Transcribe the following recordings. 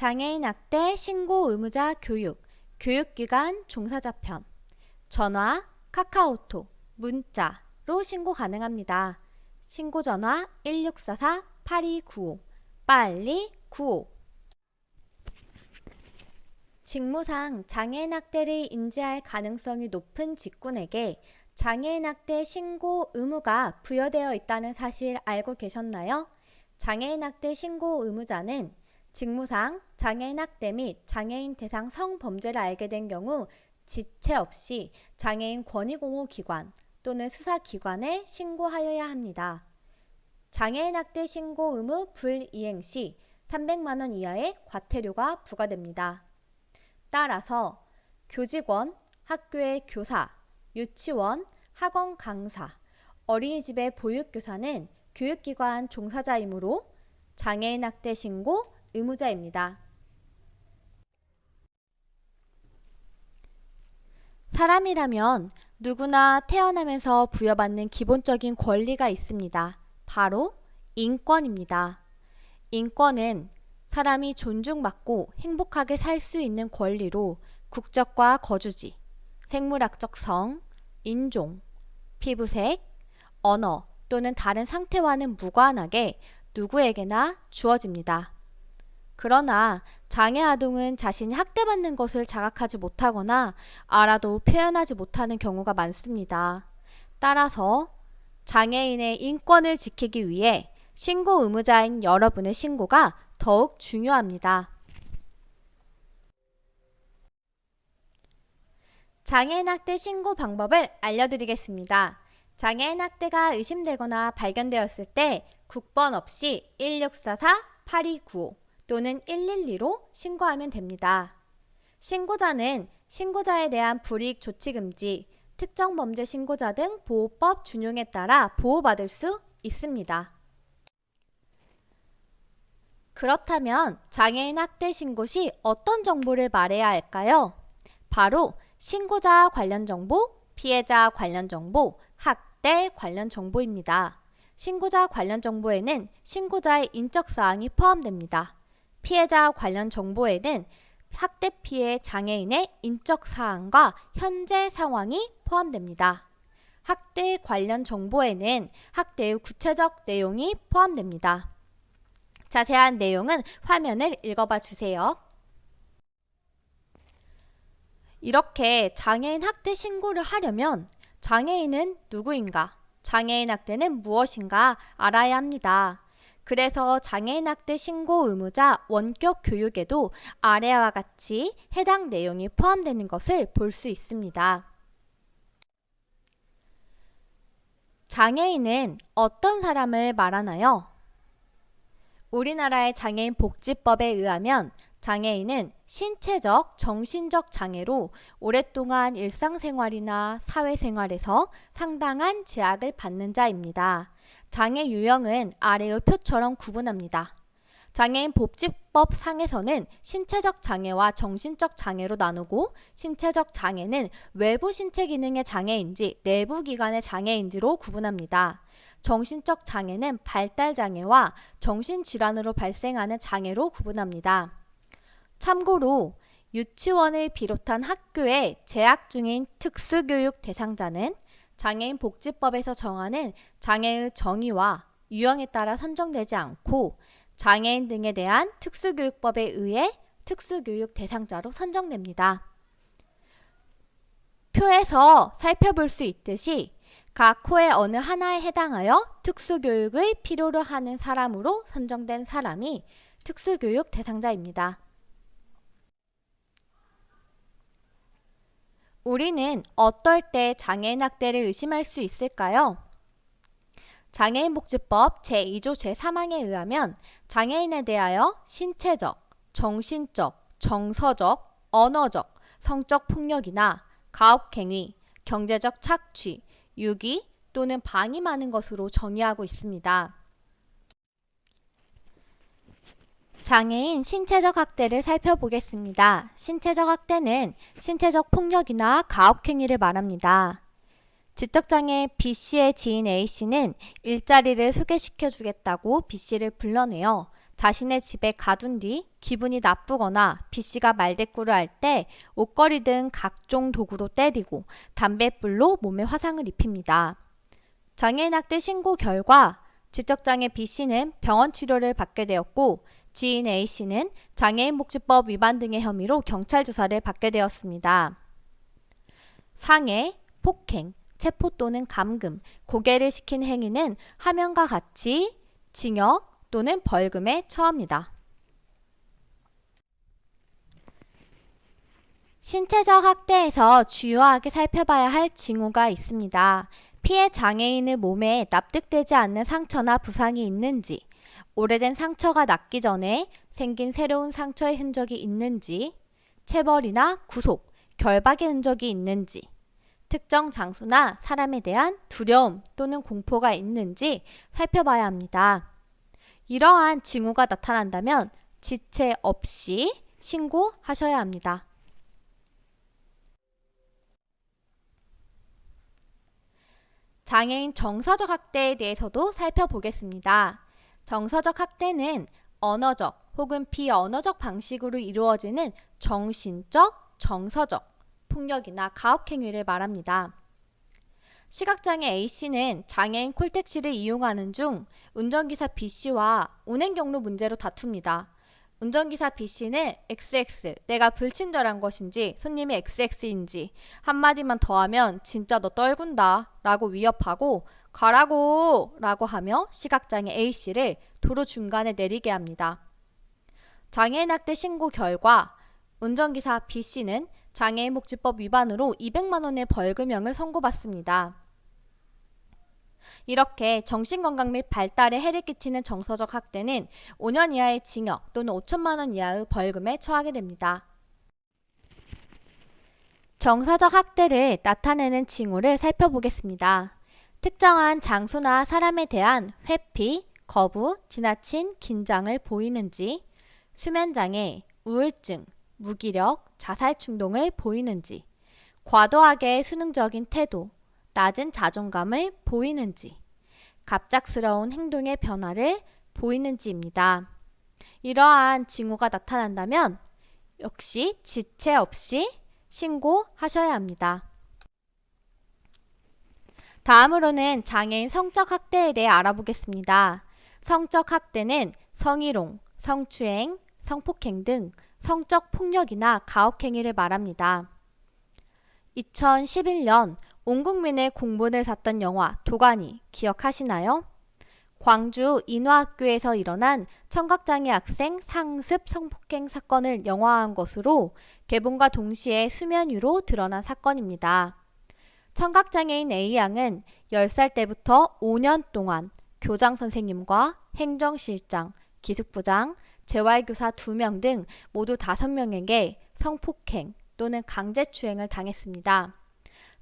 장애인 학대 신고 의무자 교육, 교육기관 종사자편, 전화, 카카오톡, 문자로 신고 가능합니다. 신고 전화 1644-8295, 빨리 95. 직무상 장애인 학대를 인지할 가능성이 높은 직군에게 장애인 학대 신고 의무가 부여되어 있다는 사실 알고 계셨나요? 장애인 학대 신고 의무자는 직무상 장애인 학대 및 장애인 대상 성범죄를 알게 된 경우 지체 없이 장애인 권익옹호기관 또는 수사기관에 신고하여야 합니다. 장애인 학대 신고 의무 불이행 시 300만 원 이하의 과태료가 부과됩니다. 따라서 교직원, 학교의 교사, 유치원, 학원 강사, 어린이집의 보육교사는 교육기관 종사자이므로 장애인 학대 신고 의무자입니다. 사람이라면 누구나 태어나면서 부여받는 기본적인 권리가 있습니다. 바로 인권입니다. 인권은 사람이 존중받고 행복하게 살 수 있는 권리로 국적과 거주지, 생물학적 성, 인종, 피부색, 언어 또는 다른 상태와는 무관하게 누구에게나 주어집니다. 그러나 장애 아동은 자신이 학대받는 것을 자각하지 못하거나 알아도 표현하지 못하는 경우가 많습니다. 따라서 장애인의 인권을 지키기 위해 신고 의무자인 여러분의 신고가 더욱 중요합니다. 장애인 학대 신고 방법을 알려드리겠습니다. 장애인 학대가 의심되거나 발견되었을 때 국번 없이 1644-8295 또는 112로 신고하면 됩니다. 신고자는 신고자에 대한 불이익 조치 금지, 특정 범죄 신고자 등 보호법 준용에 따라 보호받을 수 있습니다. 그렇다면 장애인 학대 신고 시 어떤 정보를 말해야 할까요? 바로 신고자 관련 정보, 피해자 관련 정보, 학대 관련 정보입니다. 신고자 관련 정보에는 신고자의 인적 사항이 포함됩니다. 피해자 관련 정보에는 학대 피해 장애인의 인적 사항과 현재 상황이 포함됩니다. 학대 관련 정보에는 학대 후 구체적 내용이 포함됩니다. 자세한 내용은 화면을 읽어봐 주세요. 이렇게 장애인 학대 신고를 하려면 장애인은 누구인가, 장애인 학대는 무엇인가 알아야 합니다. 그래서 장애인 학대 신고 의무자 원격 교육에도 아래와 같이 해당 내용이 포함되는 것을 볼 수 있습니다. 장애인은 어떤 사람을 말하나요? 우리나라의 장애인 복지법에 의하면 장애인은 신체적, 정신적 장애로 오랫동안 일상생활이나 사회생활에서 상당한 제약을 받는 자입니다. 장애 유형은 아래의 표처럼 구분합니다. 장애인 복지법 상에서는 신체적 장애와 정신적 장애로 나누고 신체적 장애는 외부 신체 기능의 장애인지 내부 기관의 장애인지로 구분합니다. 정신적 장애는 발달 장애와 정신질환으로 발생하는 장애로 구분합니다. 참고로 유치원을 비롯한 학교에 재학 중인 특수교육 대상자는 장애인 복지법에서 정하는 장애의 정의와 유형에 따라 선정되지 않고 장애인 등에 대한 특수교육법에 의해 특수교육 대상자로 선정됩니다. 표에서 살펴볼 수 있듯이 각 호의 어느 하나에 해당하여 특수교육을 필요로 하는 사람으로 선정된 사람이 특수교육 대상자입니다. 우리는 어떨 때 장애인 학대를 의심할 수 있을까요? 장애인복지법 제2조 제3항에 의하면 장애인에 대하여 신체적, 정신적, 정서적, 언어적, 성적 폭력이나 가혹행위, 경제적 착취, 유기 또는 방임하는 것으로 정의하고 있습니다. 장애인 신체적 학대를 살펴보겠습니다. 신체적 학대는 신체적 폭력이나 가혹행위를 말합니다. 지적장애 B씨의 지인 A씨는 일자리를 소개시켜주겠다고 B씨를 불러내어 자신의 집에 가둔 뒤 기분이 나쁘거나 B씨가 말대꾸를 할 때 옷걸이 등 각종 도구로 때리고 담뱃불로 몸에 화상을 입힙니다. 장애인 학대 신고 결과 지적장애 B씨는 병원 치료를 받게 되었고 지인 A씨는 장애인복지법 위반 등의 혐의로 경찰 조사를 받게 되었습니다. 상해, 폭행, 체포 또는 감금, 고개를 식힌 행위는 하명과 같이 징역 또는 벌금에 처합니다. 신체적 학대에서 주요하게 살펴봐야 할 징후가 있습니다. 피해 장애인의 몸에 납득되지 않는 상처나 부상이 있는지, 오래된 상처가 낫기 전에 생긴 새로운 상처의 흔적이 있는지, 체벌이나 구속, 결박의 흔적이 있는지, 특정 장소나 사람에 대한 두려움 또는 공포가 있는지 살펴봐야 합니다. 이러한 징후가 나타난다면 지체 없이 신고하셔야 합니다. 장애인 정서적 학대에 대해서도 살펴보겠습니다. 정서적 학대는 언어적 혹은 비언어적 방식으로 이루어지는 정신적, 정서적 폭력이나 가혹행위를 말합니다. 시각장애 A씨는 장애인 콜택시를 이용하는 중 운전기사 B씨와 운행 경로 문제로 다툽니다. 운전기사 B씨는 XX, 내가 불친절한 것인지 손님이 XX인지 한마디만 더 하면 진짜 너 떨군다 라고 위협하고 가라고 라고 하며 시각장애 A씨를 도로 중간에 내리게 합니다. 장애인 학대 신고 결과 운전기사 B씨는 장애인복지법 위반으로 200만 원의 벌금형을 선고받습니다. 이렇게 정신건강 및 발달에 해를 끼치는 정서적 학대는 5년 이하의 징역 또는 5천만 원 이하의 벌금에 처하게 됩니다. 정서적 학대를 나타내는 징후를 살펴보겠습니다. 특정한 장소나 사람에 대한 회피, 거부, 지나친 긴장을 보이는지, 수면장애, 우울증, 무기력, 자살충동을 보이는지, 과도하게 수능적인 태도, 낮은 자존감을 보이는지, 갑작스러운 행동의 변화를 보이는지입니다. 이러한 징후가 나타난다면 역시 지체 없이 신고하셔야 합니다. 다음으로는 장애인 성적 학대에 대해 알아보겠습니다. 성적 학대는 성희롱, 성추행, 성폭행 등 성적 폭력이나 가혹행위를 말합니다. 2011년 온 국민의 공분을 샀던 영화 도가니 기억하시나요? 광주 인화학교에서 일어난 청각장애 학생 상습 성폭행 사건을 영화화한 것으로 개봉과 동시에 수면 위로 드러난 사건입니다. 청각장애인 A양은 10살 때부터 5년 동안 교장 선생님과 행정실장, 기숙부장, 재활교사 2명 등 모두 5명에게 성폭행 또는 강제추행을 당했습니다.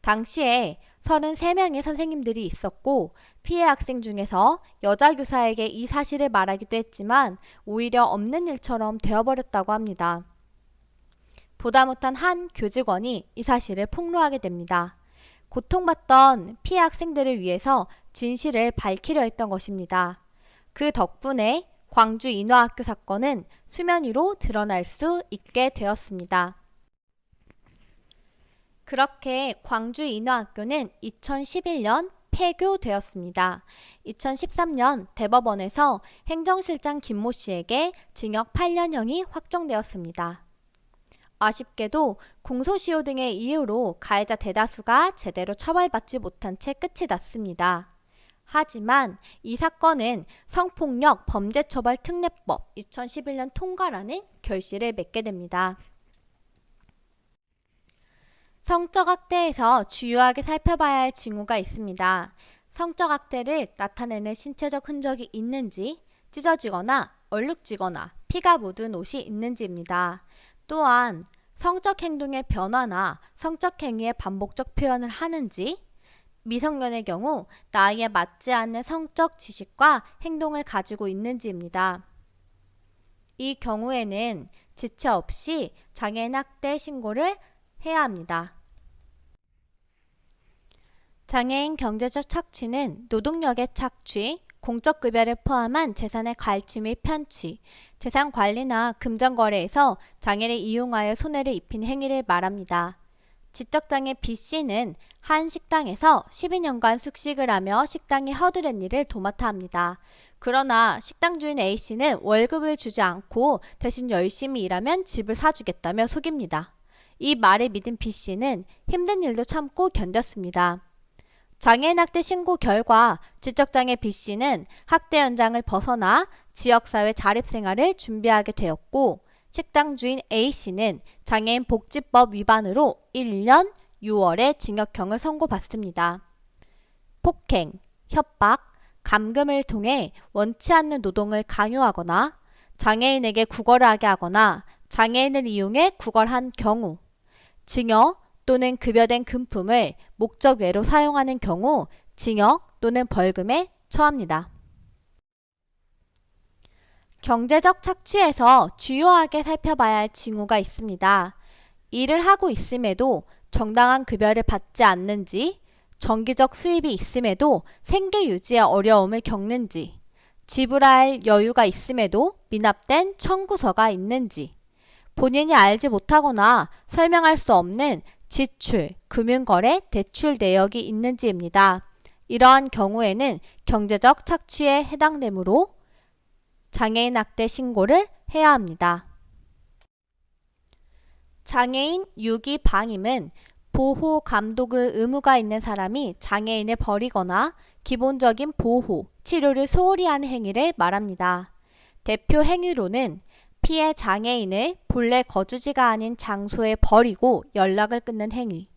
당시에 33명의 선생님들이 있었고 피해 학생 중에서 여자 교사에게 이 사실을 말하기도 했지만 오히려 없는 일처럼 되어버렸다고 합니다. 보다 못한 한 교직원이 이 사실을 폭로하게 됩니다. 고통받던 피해 학생들을 위해서 진실을 밝히려 했던 것입니다. 그 덕분에 광주 인화학교 사건은 수면 위로 드러날 수 있게 되었습니다. 그렇게 광주 인화학교는 2011년 폐교되었습니다. 2013년 대법원에서 행정실장 김모 씨에게 징역 8년형이 확정되었습니다. 아쉽게도 공소시효 등의 이유로 가해자 대다수가 제대로 처벌받지 못한 채 끝이 났습니다. 하지만 이 사건은 성폭력 범죄처벌특례법 2011년 통과라는 결실을 맺게 됩니다. 성적 학대에서 주요하게 살펴봐야 할 징후가 있습니다. 성적 학대를 나타내는 신체적 흔적이 있는지, 찢어지거나 얼룩지거나 피가 묻은 옷이 있는지입니다. 또한 성적 행동의 변화나 성적 행위의 반복적 표현을 하는지, 미성년의 경우 나이에 맞지 않는 성적 지식과 행동을 가지고 있는지입니다. 이 경우에는 지체 없이 장애인 학대 신고를 해야 합니다. 장애인 경제적 착취는 노동력의 착취, 공적 급여를 포함한 재산의 갈취 및 편취, 재산 관리나 금전 거래에서 장애를 이용하여 손해를 입힌 행위를 말합니다. 지적장애 B씨는 한 식당에서 12년간 숙식을 하며 식당이 허드렛 일을 도맡아 합니다. 그러나 식당 주인 A씨는 월급을 주지 않고 대신 열심히 일하면 집을 사주겠다며 속입니다. 이 말을 믿은 B씨는 힘든 일도 참고 견뎠습니다. 장애인 학대 신고 결과 지적장애 B씨는 학대 현장을 벗어나 지역사회 자립생활을 준비하게 되었고, 식당 주인 A씨는 장애인 복지법 위반으로 1년 6월에 징역형을 선고받습니다. 폭행, 협박, 감금을 통해 원치 않는 노동을 강요하거나 장애인에게 구걸을 하게 하거나 장애인을 이용해 구걸한 경우, 증여 또는 급여된 금품을 목적 외로 사용하는 경우 징역 또는 벌금에 처합니다. 경제적 착취에서 주요하게 살펴봐야 할 징후가 있습니다. 일을 하고 있음에도 정당한 급여를 받지 않는지, 정기적 수입이 있음에도 생계 유지에 어려움을 겪는지, 지불할 여유가 있음에도 미납된 청구서가 있는지, 본인이 알지 못하거나 설명할 수 없는 지출, 금융거래, 대출 내역이 있는지입니다. 이러한 경우에는 경제적 착취에 해당되므로 장애인 학대 신고를 해야 합니다. 장애인 유기 방임은 보호, 감독의 의무가 있는 사람이 장애인을 버리거나 기본적인 보호, 치료를 소홀히 하는 행위를 말합니다. 대표 행위로는 피해 장애인을 본래 거주지가 아닌 장소에 버리고 연락을 끊는 행위,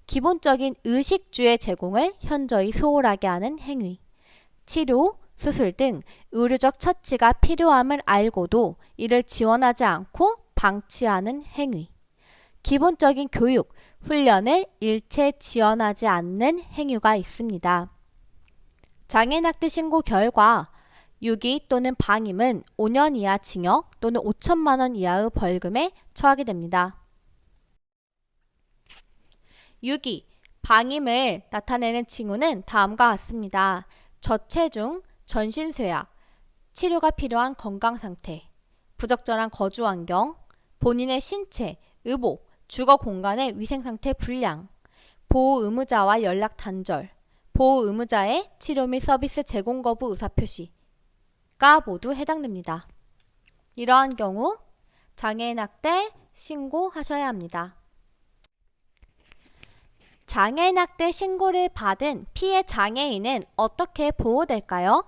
기본적인 의식주의 제공을 현저히 소홀하게 하는 행위, 치료, 수술 등 의료적 처치가 필요함을 알고도 이를 지원하지 않고 방치하는 행위, 기본적인 교육, 훈련을 일체 지원하지 않는 행위가 있습니다. 장애인 학대 신고 결과 유기 또는 방임은 5년 이하 징역 또는 5천만 원 이하의 벌금에 처하게 됩니다. 유기, 방임을 나타내는 징후는 다음과 같습니다. 저체중, 전신쇠약, 치료가 필요한 건강상태, 부적절한 거주환경, 본인의 신체, 의복, 주거 공간의 위생상태 불량, 보호 의무자와 연락 단절, 보호 의무자의 치료 및 서비스 제공 거부 의사표시가 모두 해당됩니다. 이러한 경우 장애인 학대 신고하셔야 합니다. 장애인 학대 신고를 받은 피해 장애인은 어떻게 보호될까요?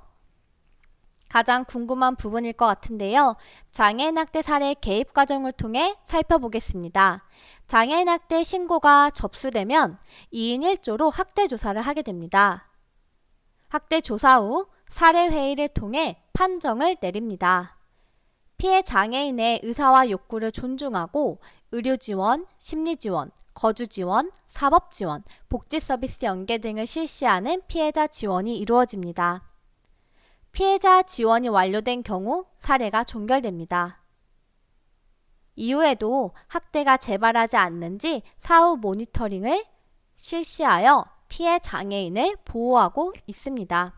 가장 궁금한 부분일 것 같은데요. 장애인 학대 사례 개입 과정을 통해 살펴보겠습니다. 장애인 학대 신고가 접수되면 2인 1조로 학대 조사를 하게 됩니다. 학대 조사 후 사례 회의를 통해 판정을 내립니다. 피해 장애인의 의사와 욕구를 존중하고 의료 지원, 심리 지원, 거주 지원, 사법 지원, 복지 서비스 연계 등을 실시하는 피해자 지원이 이루어집니다. 피해자 지원이 완료된 경우 사례가 종결됩니다. 이후에도 학대가 재발하지 않는지 사후 모니터링을 실시하여 피해 장애인을 보호하고 있습니다.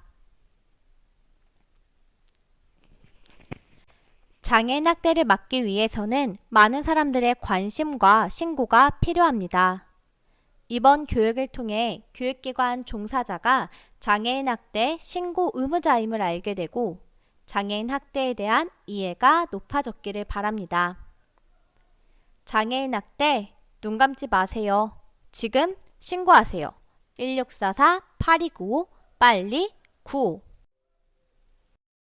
장애인 학대를 막기 위해서는 많은 사람들의 관심과 신고가 필요합니다. 이번 교육을 통해 교육기관 종사자가 장애인 학대 신고 의무자임을 알게 되고 장애인 학대에 대한 이해가 높아졌기를 바랍니다. 장애인 학대 눈 감지 마세요. 지금 신고하세요. 1644-8295 빨리 95